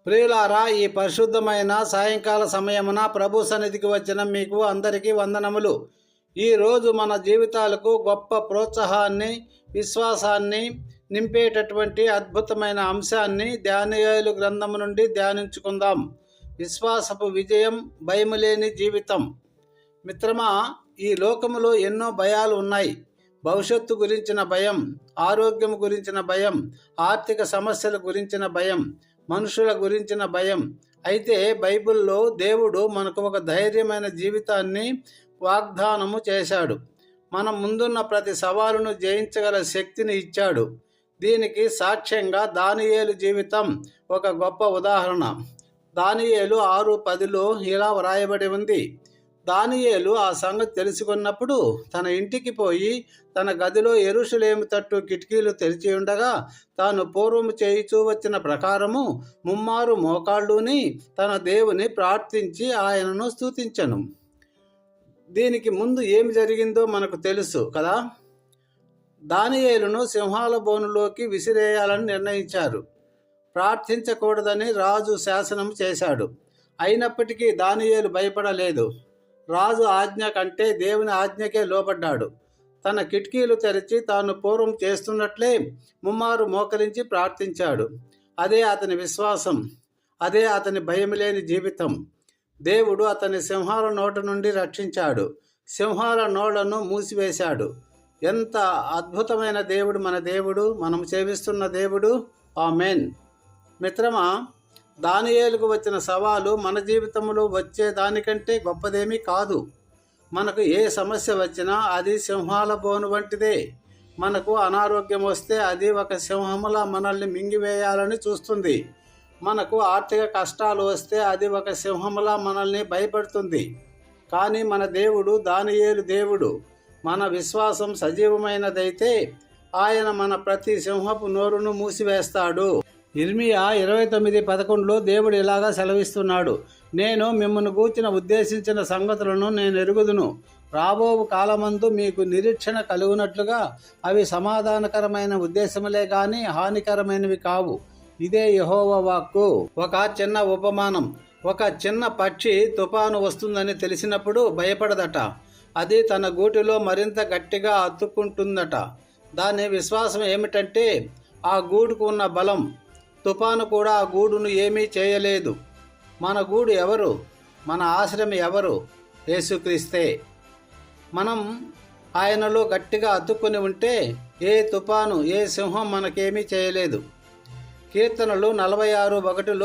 ప్రియులారా, ఈ పరిశుద్ధమైన సాయంకాల సమయమున ప్రభు సన్నిధికి వచ్చిన మీకు అందరికీ వందనములు. ఈరోజు మన జీవితాలకు గొప్ప ప్రోత్సాహాన్ని, విశ్వాసాన్ని నింపేటటువంటి అద్భుతమైన అంశాన్ని దానియేలు గ్రంథము నుండి ధ్యానించుకుందాం. విశ్వాసపు విజయం, భయములేని జీవితం. మిత్రమా, ఈ లోకములో ఎన్నో భయాలు ఉన్నాయి. భవిష్యత్తు గురించిన భయం, ఆరోగ్యం గురించిన భయం, ఆర్థిక సమస్యల గురించిన భయం, మనుషుల గురించిన భయం. అయితే బైబిల్లో దేవుడు మనకు ఒక ధైర్యమైన జీవితాన్ని వాగ్దానము చేశాడు. మన ముందున్న ప్రతి సవాలును జయించగల శక్తిని ఇచ్చాడు. దీనికి సాక్ష్యంగా దానియేలు జీవితం ఒక గొప్ప ఉదాహరణ. దానియేలు 6:10లో ఇలా వ్రాయబడి ఉంది: దానియేలు ఆ సంగతి తెలుసుకున్నప్పుడు తన ఇంటికి పోయి తన గదిలో యెరూషలేము తట్టు కిటికీలు తెరిచి ఉండగా తాను పూర్వము చేయుచూ వచ్చిన ప్రకారము ముమ్మారు మోకాళ్ళుని తన దేవుని ప్రార్థించి ఆయనను స్తుతించెను. దీనికి ముందు ఏమి జరిగిందో మనకు తెలుసు కదా. దానియేలును సింహాల బోనులోకి విసిరేయాలని నిర్ణయించారు. ప్రార్థించకూడదని రాజు శాసనం చేశాడు. అయినప్పటికీ దానియేలు భయపడలేదు. రాజు ఆజ్ఞ కంటే దేవుని ఆజ్ఞకే లోబడ్డాడు. తన కిటికీలు తెరిచి తాను పూర్వం చేస్తున్నట్లే ముమ్మారు మోకరించి ప్రార్థించాడు. అదే అతని విశ్వాసం, అదే అతని భయములేని జీవితం. దేవుడు అతని సింహాల నోట నుండి రక్షించాడు, సింహాల నోళ్లను మూసివేశాడు. ఎంత అద్భుతమైన దేవుడు మన దేవుడు, మనం సేవిస్తున్న దేవుడు. ఆమేన్. మిత్రమా, దానియేలుకు వచ్చిన సవాలు మన జీవితంలో వచ్చే దానికంటే గొప్పదేమీ కాదు. మనకు ఏ సమస్య వచ్చినా అది సింహాల బోను వంటిదే. మనకు అనారోగ్యం వస్తే అది ఒక సింహములా మనల్ని మింగివేయాలని చూస్తుంది. మనకు ఆర్థిక కష్టాలు వస్తే అది ఒక సింహములా మనల్ని భయపెడుతుంది. కానీ మన దేవుడు దానియేలు దేవుడు. మన విశ్వాసం సజీవమైనదైతే ఆయన మన ప్రతి సింహపు నోరును మూసివేస్తాడు. ఇర్మియా 29:11లో దేవుడు ఇలాగా సెలవిస్తున్నాడు: నేను మిమ్మల్ని గూర్చిన ఉద్దేశించిన సంగతులను నేను ఎరుగుదును. రాబో కాలమందు మీకు నిరీక్షణ కలుగునట్లుగా అవి సమాధానకరమైన ఉద్దేశములే గాని హానికరమైనవి కావు. ఇదే యెహోవా వాక్కు. ఒక చిన్న ఉపమానం. ఒక చిన్న పక్షి తుఫాను వస్తుందని తెలిసినప్పుడు భయపడదట. అది తన గూటిలో మరింత గట్టిగా అతుక్కుంటుందట. దాని విశ్వాసం ఏమిటంటే ఆ గూడుకు ఉన్న బలం. తుఫాను కూడా ఆ గూడును ఏమీ చేయలేదు. మన గూడు ఎవరు? మన ఆశ్రయం ఎవరు? యేసుక్రీస్తే. మనం ఆయనలో గట్టిగా అతుక్కుని ఉంటే ఏ తుఫాను, ఏ సింహం మనకేమీ చేయలేదు. కీర్తనలు 46:1లో